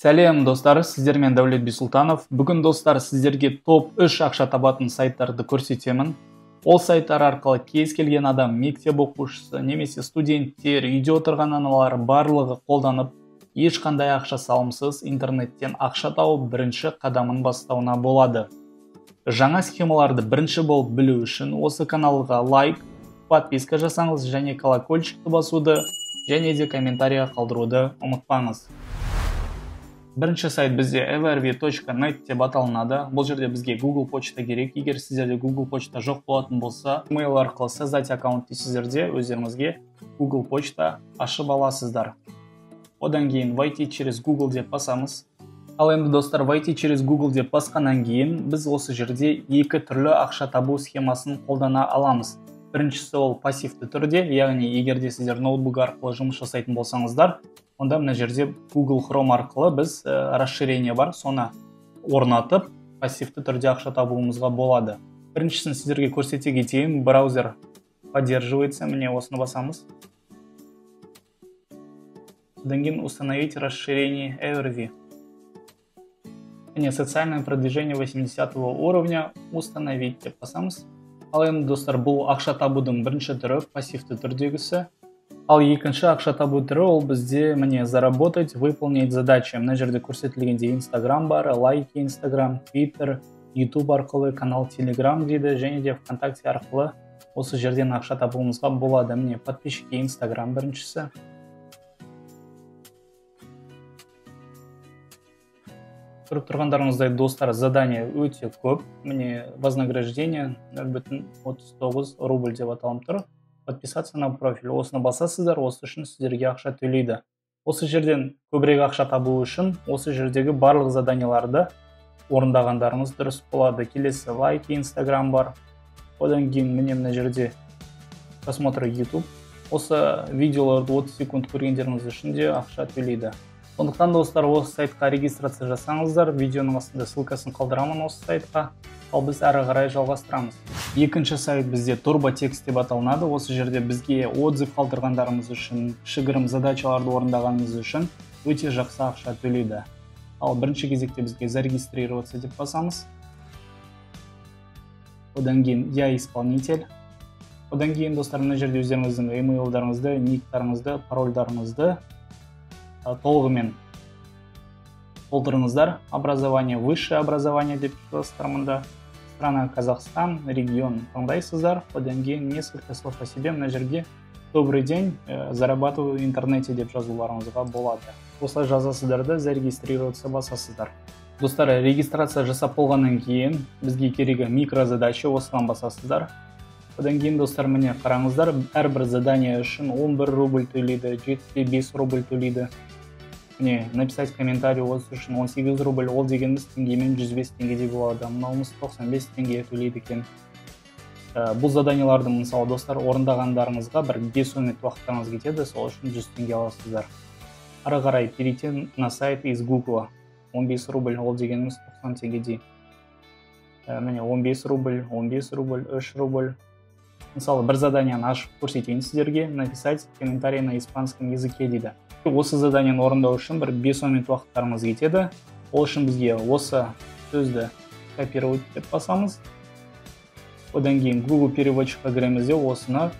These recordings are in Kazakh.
Сәлем достар, сіздермен Дәулет Бисұлтанов. Бүгін достар сіздерге топ 3 ақша табатын сайттарды көрсетемін. Ол сайттар арқылы кез келген адам, мектеп оқушысы, немесе студенттер, үйде отырған аналар барлығы қолданып, ешқандай ақша салымсыз интернеттен ақша тауып бірінші қадамын бастауына болады. Жаңа схемаларды бірінші болып білу үшін осы каналға лайк, подписка жасаңыз және колокольчикті басуды және де комментария қалдыруды ұмытпаңыз. Бірінші сайт бізде everv.net деп аталынады. Бұл жерде бізге Google почта керек. Егер сіздерде Google почта жоқ болатын болса, email арқылы создать аккаунт дейсіздерде өздеріңізге Google почта ашып аласыздар. Одан кейін войти через Google деп басамыз. Ал енді достар, войти через Google деп басқаннан кейін біз осы жерде екі түрлі ақша табу схемасын қолдана аламыз. Біріншісі ол пассивті түрде, яғни егерде сіздер ноутбук арқылы жұмыс жасайтын болсаңыздар, онда мына жерде Google Chrome арқылы біз расширение бар, соны орнатып, пассивті түрде ақша табуымызға болады. Біріншісін сіздерге көрсете кетейін, браузер поддерживается, міне осыны басамыз. Одан кейін установить расширение everv. Міне социальное продвижение 80 уровня установить деп басамыз. Ал енді достар, бұл ақша табудың бірінші түрі пассивті түрдегісі. Ал екінші ақша табу түрі ол бізде міне заработать, выполнять задачи. Мына жерде көрсетілгенде Instagram бар, лайки Instagram, Twitter, YouTube арқылы, канал Telegram дейді, және де ВКонтакте арқылы осы жерден ақша табуымызға болады. Міне подписчики Instagram біріншісі. Көріп тұрғандарыңыздай достар, задание өте көп. Міне вознаграждение 0,39 рубль деп аталып тұр. Подписаться на профиль. Осыны басасыздар, осы үшін сіздерге ақша төлейді. Осы жерден көбірек ақша табу үшін осы жердегі барлық заданияларды орындағандарыңыз дұрыс болады. Келесі лайки Instagram бар. Одан кейін міне мына жерде просмотр YouTube. Осы видеоларды 30 секунд көргендеріңіз үшін де ақша төлейді. Сондықтан достар, осы сайтқа регистрация жасаңыздар, видеоның астында ссылкасын қалдырамын осы сайтқа, ал біз әрі қарай жалғастырамыз. Екінші сайт бізде TurboText деп аталынады. Осы жерде бізге отзыв қалдырғандарымыз үшін, кішігірім задачаларды орындағанымыз үшін өте жақсы ақша төлейді. Ал бірінші кезекте бізге зарегистрироваться деп басамыз. Одан кейін я исполнитель. Одан кейін достар, мына жерде өздеріңіздің емейлдарыңызды, никтарыңызды, парольдарыңызды толығымен толтырыңыздар. Образование, высшее образование деп жазасыздар. Страна Казахстан, регион таңдайсыздар. Одан кейін несколько слов о себе. Мына жерге добрый день, зарабатываю в интернете деп жазуларыңызға болады. Осылай жазасыздар да зарегистрироваться басасыздар. Достар, регистрация жасап болғаннан кейін бізге керегі микрозадача, осыған басасыздар. Одан кейін достар, міне қараңыздар, әрбір задание үшін 11 рубль төлейді, 75 рубль төлейді. Міне, написать комментарий осы үшін 18 рубль, ол дегеніміз теңгемен 105 теңгеде болады. Мынауымыз 95 теңге төлейді екен. Бұл заданияларды, мысалы достар, орындағандарыңызға бір 5 минут уақыттарыңыз кетеді, сол үшін 100 теңге аласыздар. Ары қарай перейти на сайт из Google. 15 рубль, ол дегеніміз 90 теңгеде. Міне 15 рубль, 15 рубль, 3 рубль. Мысалы, бір заданияны ашып көрсетейін сіздерге, написать комментарий на испанском языке дейді. Осы заданияны орындау үшін бір 5 минут уақыттарымыз кетеді. Ол үшін бізге осы сөзді копировать деп басамыз. Одан кейін Google переводчикқа кіреміз де осыны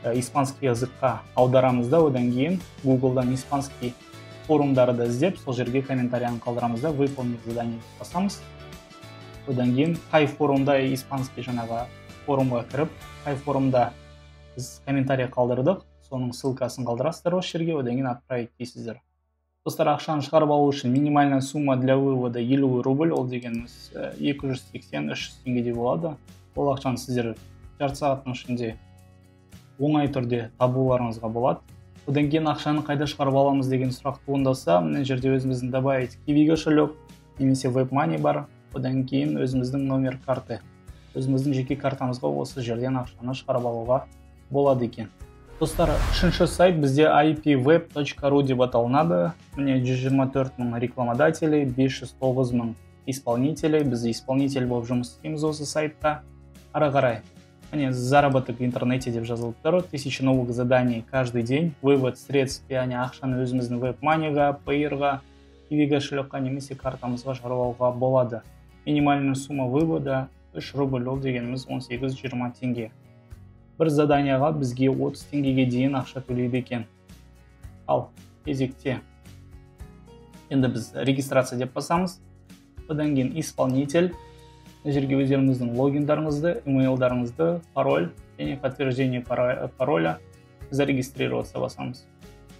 испанский языкқа аударамыз да, одан кейін Google'дан испанский форумдарды іздеп, сол жерге комментарияны қалдырамыз да, выполнить задание деп басамыз. Одан кейін қай форумда испанский жаңағы форумға кіріп, қай форумда біз комментарий қалдырдық, соның ссылкасын қалдырасыздар осы жерге, одан кейін отправить дейсіздер. Достар, ақшаны шығарып алу үшін минимальная сумма для вывода 50 рубль, ол дегеніміз 280-300 теңгеде болады. Ол ақшаны сіздер жарты сағаттың ішінде оңай түрде табуларыңызға болады. Одан кейін ақшаны қайда шығарып аламыз деген сұрақ туындаса, мына жерде өзіміздің добавить Kiwi кошелек немесе WebMoney бар. Одан кейін өзіміздің номер карты. Өзіміздің жеке картамызға осы жерден ақшаны шығарып алуға болады екен. Достар, үшінші сайт бізде ipweb.ru деп аталынады. Міне 124 мың рекламодателей, 509 мың исполнителей. Біз исполнитель болып жұмыс істейміз осы сайтта. Ары қарай. Міне заработок в интернете деп жазылып тұр. 1000 новых заданий каждый день. Вывод средств, яғни ақшаны өзіміздің WebMoney-ға, Payeer-ға, киви кошелекқа немесе картамызға жаралауға болады. Минимальный сумма вывода 3 рубль, ол дегеніміз 18-20 теңге. Бір заданияға бізге 30 теңгеге дейін ақша төлейді екен. Ал кезекте енді біз регистрация деп басамыз. Одан кейін исполнитель, жерге өздеріңіздің логиндарыңызды, имейлдарыңызды, пароль және подтверждение пароля зарегистрироваться басамыз.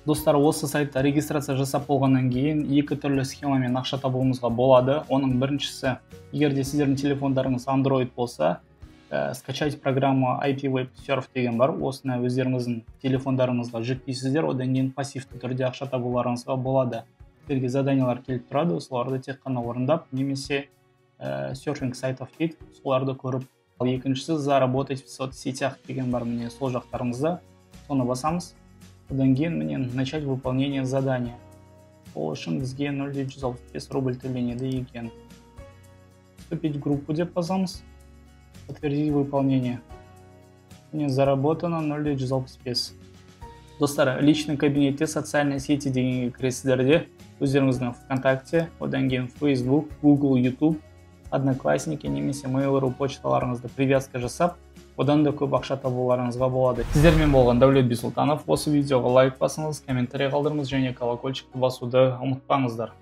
Достар, осы сайтта регистрация жасап болғаннан кейін екі түрлі схемамен ақша табуымызға болады. Оның біріншісі, егер де сіздердің телефондарыңыз Android болса, скачать программа IP Web Surf деген бар. Осыны өздеріңіздің телефондарыңызға жүктейсіздер, одан кейін пассивті түрде ақша табуларыңызға болады. Сіздерге заданиялар келіп тұрады, соларды тек қана орындап, немесе серфинг сайтов дейді, соларды көріп. Ал екіншісі заработать в соцсетях деген бар, міне сол жақтарыңызда, соны басамыз. Одан кейін міне начать выполнение задания. Ол үшін бізге 0,165 рубль төленеді екен. Вступить в группу деп басамыз. Подтвердить выполнение. Мне заработано 0,165. Достар, личный кабинетте социальные сети дегенге кіресіздерде өздеріңіздің ВКонтакте, одан кейін Facebook, Google, YouTube, Одноклассники немесе Mail.ru почталарыңызды привязка жасап, одан да көп ақша табуларыңызға болады. Сіздермен болған Дәулет Бисұлтанов. Осы видеоға лайк басыңыз, комментарий қалдырыңыз және колокольчикті басуды ұмытпаңыздар.